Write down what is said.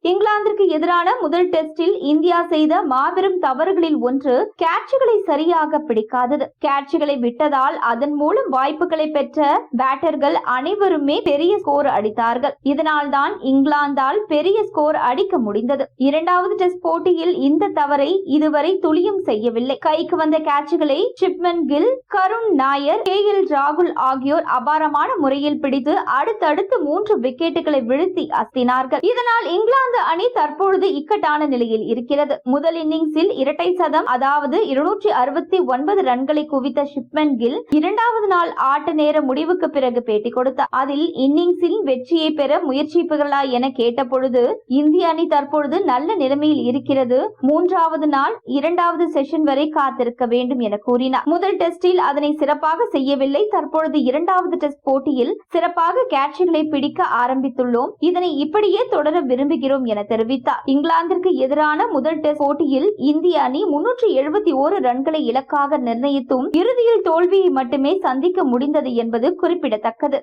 இங்கிலாந்திற்கு எதிரான முதல் டெஸ்டில் இந்தியா செய்த மாபெரும் தவறுகளில் ஒன்று கேட்சுகளை சரியாக பிடிக்காதது. கேட்சுகளை விட்டதால் அதன் மூலம் வாய்ப்புகளை பெற்ற பேட்டர்கள் அனைவருமே பெரிய ஸ்கோர் அடித்தார்கள். இதனால்தான் இங்கிலாந்தால் பெரிய ஸ்கோர் அடிக்க முடிந்தது. இரண்டாவது டெஸ்ட் போட்டியில் இந்த தவறை இதுவரை துளியும் செய்யவில்லை. கைக்கு வந்த கேட்சுகளை சுப்மன் கில், கருண் நாயர், KL ராகுல் ஆகியோர் அபாரமான முறையில் பிடித்து அடுத்தடுத்து 3 விக்கெட்டுகளை வீழ்த்தி அசத்தினார்கள். இதனால் இங்கிலாந்து அணி தற்பொழுது இக்கட்டான நிலையில் இருக்கிறது. முதல் இன்னிங்ஸில் இரட்டை சதம், அதாவது 269 ரன்களை குவித்த சுப்மன் கில் இரண்டாவது நாள் ஆட்ட நேர முடிவுக்கு பிறகு பேட்டி கொடுத்தார். அதில் இன்னிங்ஸில் வெற்றியை பெற முயற்சிப்புகளா என கேட்டபொழுது இந்திய அணி தற்பொழுது நல்ல நிலைமையில் இருக்கிறது, மூன்றாவது நாள் இரண்டாவது செஷன் வரை காத்திருக்க வேண்டும் என கூறினார். முதல் டெஸ்டில் அதனை சிறப்பாக செய்யவில்லை. தற்பொழுது இரண்டாவது டெஸ்ட் போட்டியில் சிறப்பாக கேட்சுகளை பிடிக்க ஆரம்பித்துள்ளோம். இதனை இப்படியே தொடர விரும்புகிறோம் என தெரிவித்தார். இங்கிலாந்திற்கு எதிரான முதல் டெஸ்ட் போட்டியில் இந்திய அணி 371 ரன்களை இலக்காக நிர்ணயித்தும் இறுதியில் தோல்வியை மட்டுமே சந்திக்க முடிந்தது என்பது குறிப்பிடத்தக்கது.